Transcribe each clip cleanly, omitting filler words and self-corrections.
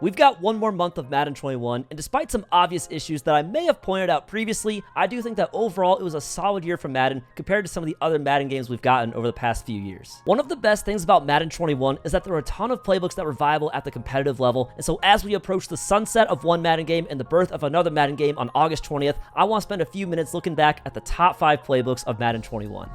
We've got one more month of Madden 21, and despite some obvious issues that I may have pointed out previously, I do think that overall it was a solid year for Madden compared to some of the other Madden games we've gotten over the past few years. One of the best things about Madden 21 is that there are a ton of playbooks that were viable at the competitive level, and so as we approach the sunset of one Madden game and the birth of another Madden game on August 20th, I want to spend a few minutes looking back at the top 5 playbooks of Madden 21.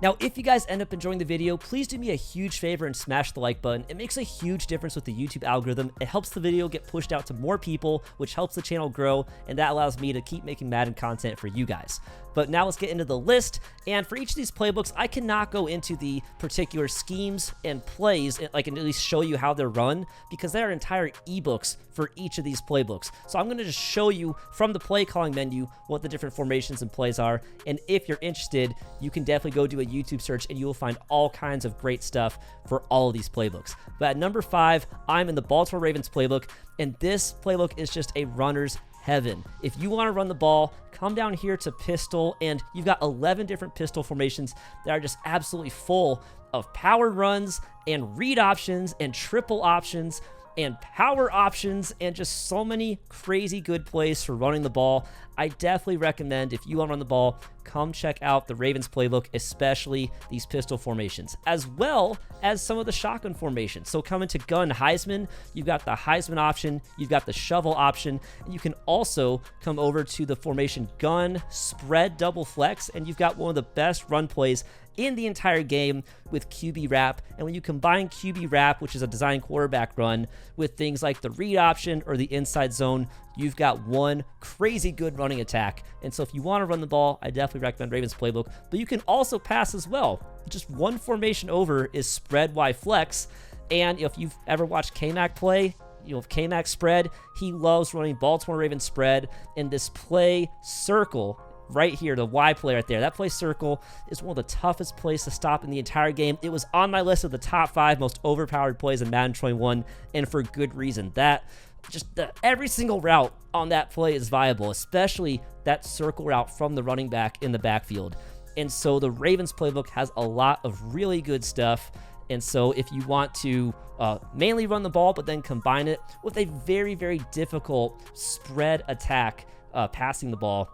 Now, if you guys end up enjoying the video, please do me a huge favor and smash the like button. It makes a huge difference with the YouTube algorithm. It helps the video get pushed out to more people, which helps the channel grow, and that allows me to keep making Madden content for you guys. But now let's get into the list, and for each of these playbooks, I cannot go into the particular schemes and plays, and I can at least show you how they're run, because there are entire ebooks for each of these playbooks. So I'm going to just show you from the play calling menu what the different formations and plays are, and if you're interested, you can definitely go do a YouTube search and you will find all kinds of great stuff for all of these playbooks. But at number 5, I'm in the Baltimore Ravens playbook, and this playbook is just a runner's heaven. If you want to run the ball, come down here to pistol, and you've got 11 different pistol formations that are just absolutely full of powered runs and read options and triple options and power options and just so many crazy good plays for running the ball. I definitely recommend, if you want to run the ball, come check out the Ravens playbook, especially these pistol formations, as well as some of the shotgun formations. So coming to gun Heisman, you've got the Heisman option, you've got the shovel option, and you can also come over to the formation gun spread double flex, and you've got one of the best run plays in the entire game with QB wrap. And when you combine QB wrap, which is a design quarterback run, with things like the read option or the inside zone, you've got one crazy good running attack. And so if you want to run the ball, I definitely recommend Ravens playbook, but you can also pass as well. Just one formation over is spread Y flex. And if you've ever watched K-Mac play, K-Mac spread, he loves running Baltimore Ravens spread, and this play circle right here, the Y play right there, that play circle is one of the toughest plays to stop in the entire game. It was on my list of the top 5 most overpowered plays in Madden 21, and for good reason. Every single route on that play is viable, especially that circle route from the running back in the backfield. And so the Ravens playbook has a lot of really good stuff. And so if you want to mainly run the ball, but then combine it with a very, very difficult spread attack passing the ball,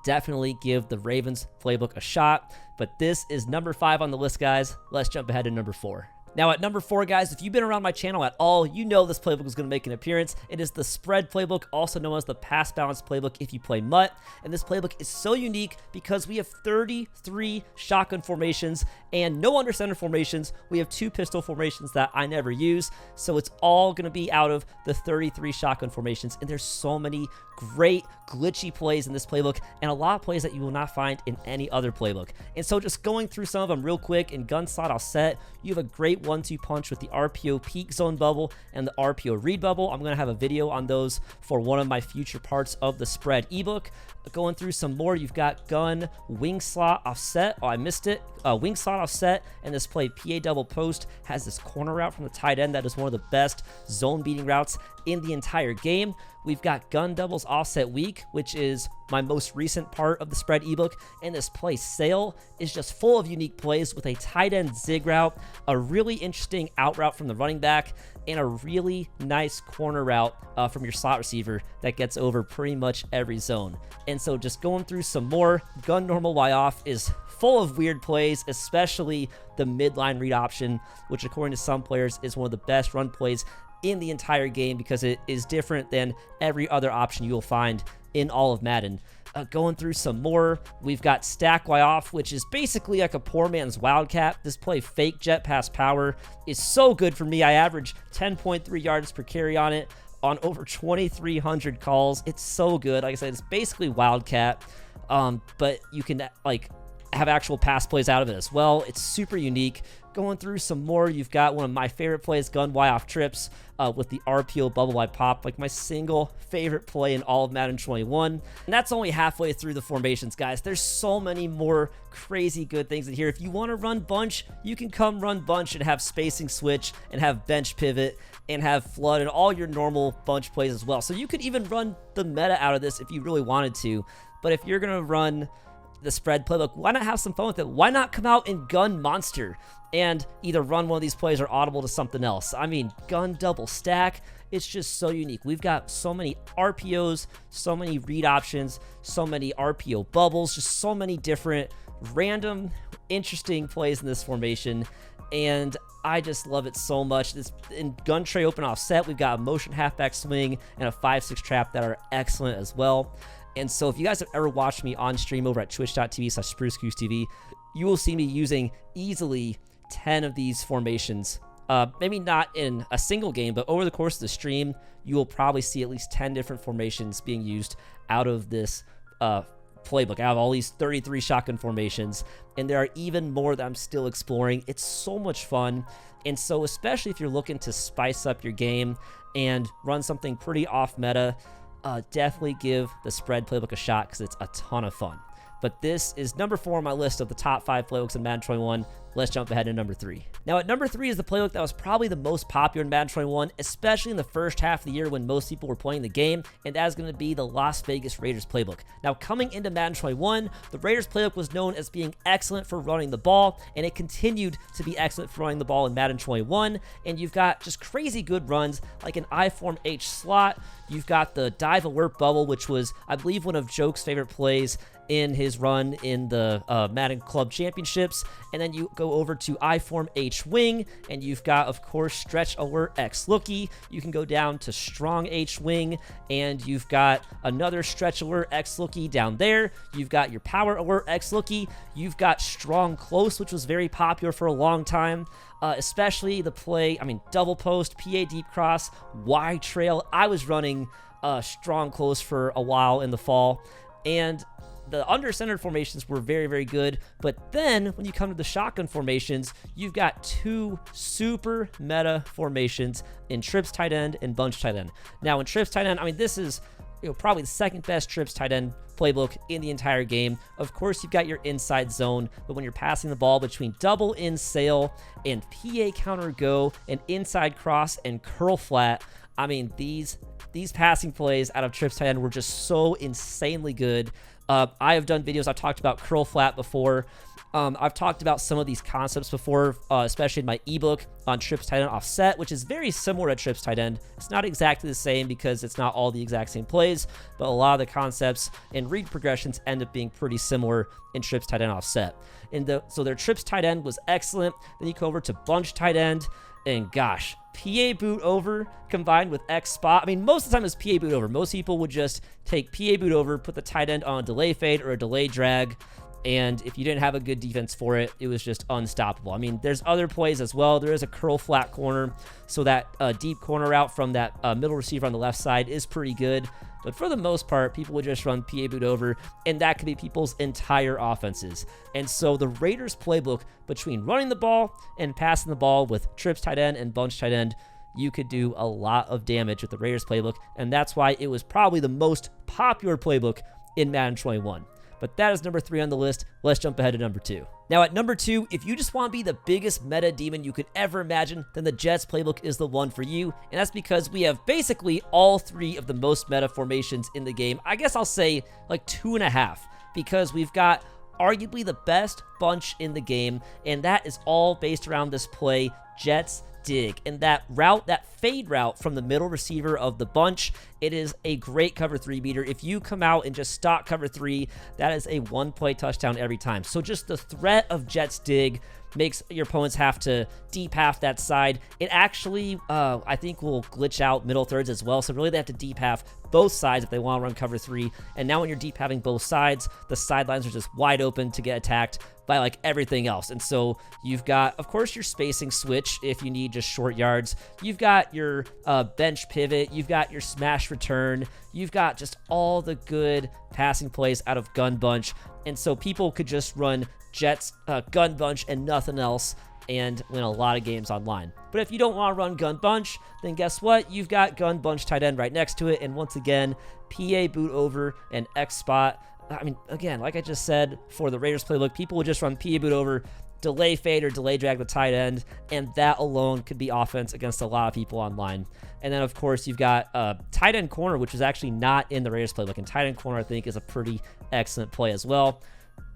definitely give the Ravens playbook a shot. But this is number 5 on the list, guys. Let's jump ahead to number 4. Now at number 4, guys, if you've been around my channel at all, you know this playbook is going to make an appearance. It is the spread playbook, also known as the pass balance playbook if you play MUT. And this playbook is so unique because we have 33 shotgun formations and no under center formations. We have 2 pistol formations that I never use. So it's all going to be out of the 33 shotgun formations. And there's so many great glitchy plays in this playbook, and a lot of plays that you will not find in any other playbook. And so just going through some of them real quick, in gun slot offset, you have a great 1-2 punch with the RPO peak zone bubble and the RPO read bubble. I'm going to have a video on those for one of my future parts of the spread ebook. Going through some more, you've got gun wing slot offset. Oh, I missed it. Wing slot offset, and this play PA double post has this corner route from the tight end that is one of the best zone beating routes in the entire game. We've got gun doubles offset weak, which is my most recent part of the spread ebook, and this play sail is just full of unique plays with a tight end zig route, a really interesting out route from the running back, and a really nice corner route from your slot receiver that gets over pretty much every zone. And so just going through some more, gun normal Y off is full of weird plays, especially the midline read option, which according to some players is one of the best run plays in the entire game because it is different than every other option you'll find in all of Madden. Going through some more, we've got stack Y off, which is basically like a poor man's wildcat. This play fake jet pass power is so good for me. I average 10.3 yards per carry on it on over 2,300 calls. It's so good. Like I said, it's basically wildcat, but you can have actual pass plays out of it as well. It's super unique. Going through some more, you've got one of my favorite plays, gun Y off trips with the RPO bubble Y pop, like my single favorite play in all of Madden 21. And that's only halfway through the formations, guys. There's so many more crazy good things in here. If you want to run bunch, you can come run bunch and have spacing switch and have bench pivot and have flood and all your normal bunch plays as well. So you could even run the meta out of this if you really wanted to. But if you're going to run the spread playbook, why not have some fun with it? Why not come out and gun monster and either run one of these plays or audible to something else? I mean, gun double stack, it's just so unique. We've got so many RPOs, so many read options, so many RPO bubbles, just so many different random, interesting plays in this formation, and I just love it so much. This in gun tray open offset, we've got a motion halfback swing and a 5-6 trap that are excellent as well. And so if you guys have ever watched me on stream over at twitch.tv/SpruceGooseTV, you will see me using easily 10 of these formations. Maybe not in a single game, but over the course of the stream, you will probably see at least 10 different formations being used out of this playbook. I have all these 33 shotgun formations, and there are even more that I'm still exploring. It's so much fun. And so especially if you're looking to spice up your game and run something pretty off meta, definitely give the spread playbook a shot because it's a ton of fun. But this is number 4 on my list of the top 5 playbooks in Madden 21. Let's jump ahead to number 3. Now at number 3 is the playbook that was probably the most popular in Madden 21, especially in the first half of the year when most people were playing the game, and that is going to be the Las Vegas Raiders playbook. Now coming into Madden 21, the Raiders playbook was known as being excellent for running the ball, and it continued to be excellent for running the ball in Madden 21, and you've got just crazy good runs like an I-form H slot. You've got the dive alert bubble, which was, I believe, one of Joke's favorite plays in his run in the Madden Club Championships. And then you go over to I-form H wing, and you've got, of course, stretch alert X looky. You can go down to strong H wing, and you've got another stretch alert X looky down there. You've got your power alert X looky. You've got strong close, which was very popular for a long time. Especially the play, double post, PA deep cross, Y trail. I was running strong close for a while in the fall, and the under-centered formations were very, very good. But then when you come to the shotgun formations, you've got 2 super meta formations in trips tight end and bunch tight end. Now in trips tight end, this is probably the second best trips tight end playbook in the entire game. Of course, you've got your inside zone, but when you're passing the ball between double in sail and PA counter go and inside cross and curl flat, these passing plays out of trips tight end were just so insanely good. I have done videos. I've talked about curl flat before. I've talked about some of these concepts before, especially in my ebook on trips tight end offset, which is very similar to trips tight end. It's not exactly the same because it's not all the exact same plays, but a lot of the concepts and read progressions end up being pretty similar in trips tight end offset. So their trips tight end was excellent. Then you go over to bunch tight end, and gosh, PA boot over combined with X spot. Most of the time it's PA boot over. Most people would just take PA boot over, put the tight end on a delay fade or a delay drag, and if you didn't have a good defense for it, it was just unstoppable. There's other plays as well. There is a curl flat corner, so that deep corner route from that middle receiver on the left side is pretty good. But for the most part, people would just run PA boot over, and that could be people's entire offenses. And so the Raiders playbook, between running the ball and passing the ball with trips tight end and bunch tight end, you could do a lot of damage with the Raiders playbook, and that's why it was probably the most popular playbook in Madden 21. But that is number 3 on the list. Let's jump ahead to number 2. Now at number 2, if you just want to be the biggest meta demon you could ever imagine, then the Jets playbook is the one for you. And that's because we have basically all 3 of the most meta formations in the game. I guess I'll say like 2.5, because we've got arguably the best bunch in the game, and that is all based around this play, Jets dig. And that route, that fade route from the middle receiver of the bunch, it is a great cover 3 beater. If you come out and just stock cover 3, that is a 1-play touchdown every time. So just the threat of Jets dig makes your opponents have to deep half that side. It actually, I think, will glitch out middle thirds as well. So really they have to deep half both sides if they want to run cover 3. And now when you're deep having both sides, the sidelines are just wide open to get attacked by like everything else. And so you've got, of course, your spacing switch if you need just short yards. You've got your bench pivot. You've got your smash return. You've got just all the good passing plays out of gun bunch. And so people could just run Jets gun bunch and nothing else and win a lot of games online. But if you don't want to run gun bunch, then guess what? You've got gun bunch tight end right next to it. And once again, PA boot over and X spot. Again, like I just said, for the Raiders playbook, people would just run PA boot over, delay fade or delay drag the tight end, and that alone could be offense against a lot of people online. And then, of course, you've got tight end corner, which is actually not in the Raiders playbook. And tight end corner, I think, is a pretty excellent play as well.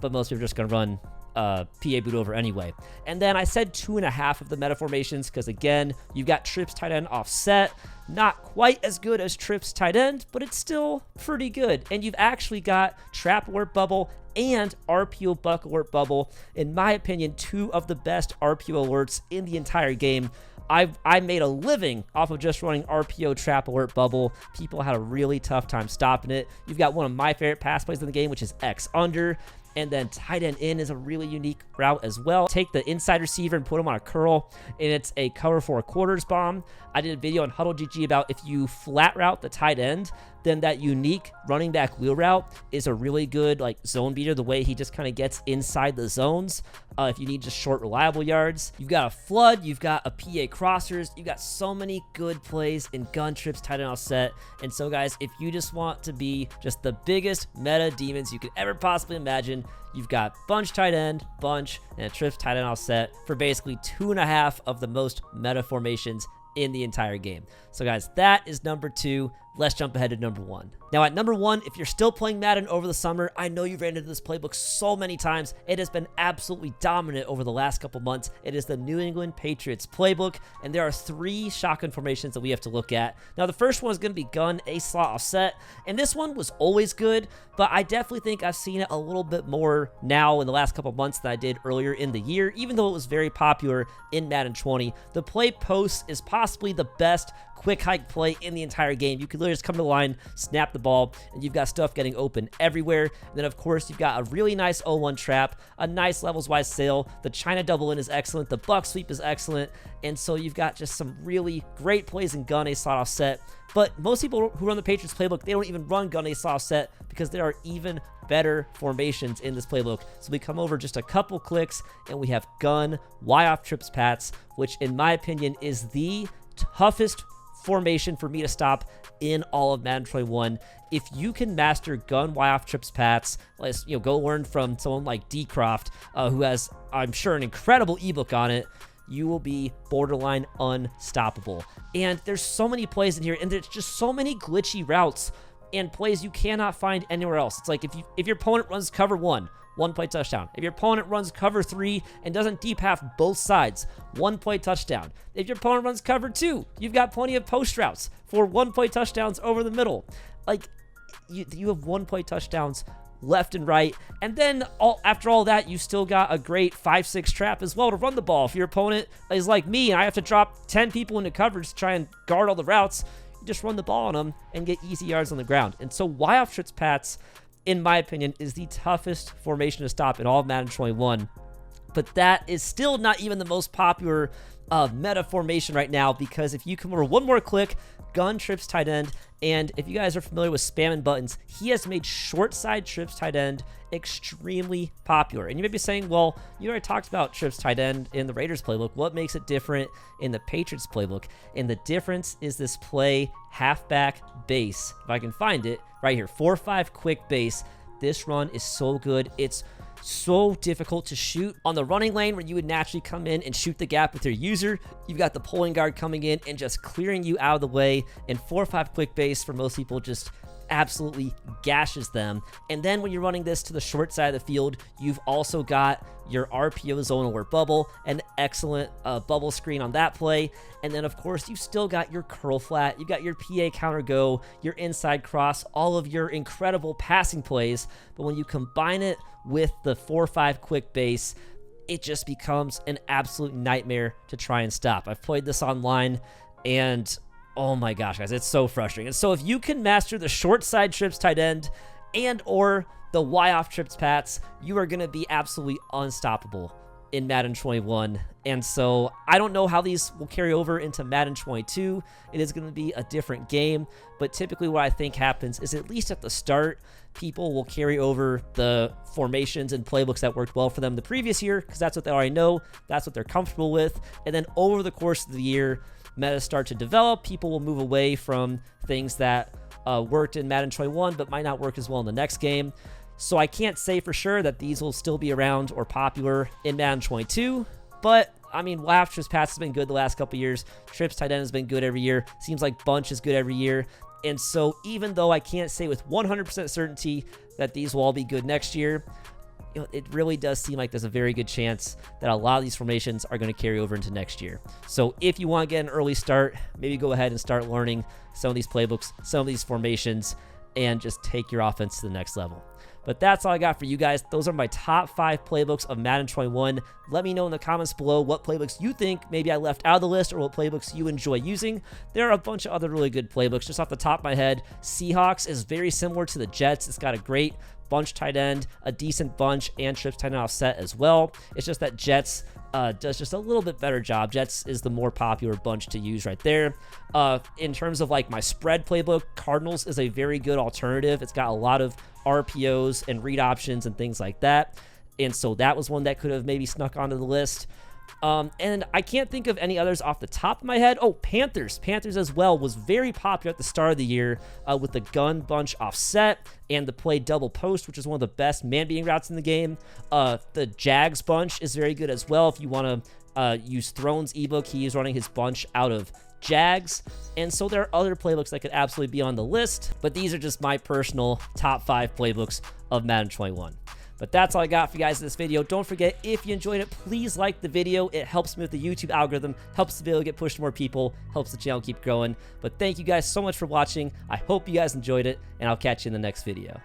but most people are just going to run PA boot over anyway. And then I said 2.5 of the meta formations because, again, you've got trips tight end offset. Not quite as good as trips tight end, but it's still pretty good. And you've actually got trap alert bubble and RPO buck alert bubble. In my opinion, 2 of the best RPO alerts in the entire game. I made a living off of just running RPO trap alert bubble. People had a really tough time stopping it. You've got one of my favorite pass plays in the game, which is X under. And then tight end in is a really unique route as well. Take the inside receiver and put him on a curl, and it's a cover 4 quarters bomb. I did a video on Huddle GG about if you flat route the tight end, then that unique running back wheel route is a really good like zone beater, the way he just kind of gets inside the zones. If you need just short, reliable yards, you've got a flood, you've got a PA crossers, you've got so many good plays in gun trips, tight end offset. And so, guys, if you just want to be just the biggest meta demons you could ever possibly imagine, you've got bunch tight end, bunch, and a trips tight end offset for basically 2.5 of the most meta formations in the entire game. So, guys, that is number 2. Let's jump ahead to number 1. Now, at number 1, if you're still playing Madden over the summer, I know you've ran into this playbook so many times. It has been absolutely dominant over the last couple months. It is the New England Patriots playbook, and there are 3 shotgun formations that we have to look at. Now, the first one is going to be gun A slot offset, and this one was always good, but I definitely think I've seen it a little bit more now in the last couple months than I did earlier in the year, even though it was very popular in Madden 20. The play post is possibly the best quick hike play in the entire game. You can literally just come to the line, snap the ball, and you've got stuff getting open everywhere. And then, of course, you've got a really nice 0-1 trap, a nice levels-wise sail. The China double in is excellent. The buck sweep is excellent. And so you've got just some really great plays in gun A slot offset. But most people who run the Patriots playbook, they don't even run gun A slot offset because there are even better formations in this playbook. So we come over just a couple clicks, and we have gun Y off trips Pats, which in my opinion is the toughest formation for me to stop in all of Madden 21. If you can master gun Y off trips Pats, let's go learn from someone like D Croft, who has, I'm sure, an incredible ebook on it, you will be borderline unstoppable. And there's so many plays in here, and there's just so many glitchy routes and plays you cannot find anywhere else. It's like if your opponent runs cover 1 play touchdown. If your opponent runs cover 3 and doesn't deep half both sides, 1 play touchdown. If your opponent runs cover 2, you've got plenty of post routes for 1 play touchdowns over the middle. Like, you have 1 play touchdowns left and right, and then after all that, you still got a great 5-6 trap as well to run the ball. If your opponent is like me and I have to drop 10 people into coverage to try and guard all the routes, you just run the ball on them and get easy yards on the ground. And so Y off trips Pats, in my opinion, is the toughest formation to stop in all of Madden 21. But that is still not even the most popular meta formation right now, because if you come over one more click, gun trips tight end, and if you guys are familiar with spamming buttons, he has made short side trips tight end extremely popular. And you may be saying, well, you already talked about trips tight end in the Raiders playbook. What makes it different in the Patriots playbook? And the difference is this play halfback base. If I can find it right here, 4-5 quick base. This run is so good. It's so difficult to shoot on the running lane where you would naturally come in and shoot the gap with your user. You've got the pulling guard coming in and just clearing you out of the way. And 4-5 quick base for most people just absolutely gashes them. And then when you're running this to the short side of the field, you've also got your RPO zone alert bubble, an excellent bubble screen on that play. And then, of course, you've still got your curl flat, you've got your PA counter go, your inside cross, all of your incredible passing plays. But when you combine it with the 4-5 quick base, it just becomes an absolute nightmare to try and stop. I've played this online, and oh my gosh, guys, it's so frustrating. And so if you can master the short side trips tight end and or the Y off trips Pats, you are going to be absolutely unstoppable in Madden 21. And so I don't know how these will carry over into Madden 22. It is going to be a different game, but typically what I think happens is, at least at the start, people will carry over the formations and playbooks that worked well for them the previous year, because that's what they already know, that's what they're comfortable with. And then over the course of the year, metas start to develop. People will move away from things that worked in Madden 21 but might not work as well in the next game. So I can't say for sure that these will still be around or popular in Madden 22, but I mean, Y off trips Pats has been good the last couple years. Trips tight end has been good every year. Seems like bunch is good every year. And so even though I can't say with 100% certainty that these will all be good next year, it really does seem like there's a very good chance that a lot of these formations are going to carry over into next year. So if you want to get an early start, maybe go ahead and start learning some of these playbooks, some of these formations, and just take your offense to the next level. But that's all I got for you guys. Those are my top 5 playbooks of Madden 21. Let me know in the comments below what playbooks you think maybe I left out of the list, or what playbooks you enjoy using. There are a bunch of other really good playbooks. Just off the top of my head, Seahawks is very similar to the Jets. It's got a great bunch tight end, a decent bunch, and trips tight end offset as well. It's just that Jets does just a little bit better job. Jets is the more popular bunch to use right there. In terms of like my spread playbook, Cardinals is a very good alternative. It's got a lot of RPOs and read options and things like that. And so that was one that could have maybe snuck onto the list. And I can't think of any others off the top of my head. Oh, Panthers. Panthers as well was very popular at the start of the year with the gun bunch offset and the play double post, which is one of the best man-beating routes in the game. The Jags bunch is very good as well if you want to use Throne's ebook. He is running his bunch out of Jags. And so there are other playbooks that could absolutely be on the list, but these are just my personal top 5 playbooks of Madden 21. But that's all I got for you guys in this video. Don't forget, if you enjoyed it, please like the video. It helps me with the YouTube algorithm, helps the video get pushed to more people, helps the channel keep growing. But thank you guys so much for watching. I hope you guys enjoyed it, and I'll catch you in the next video.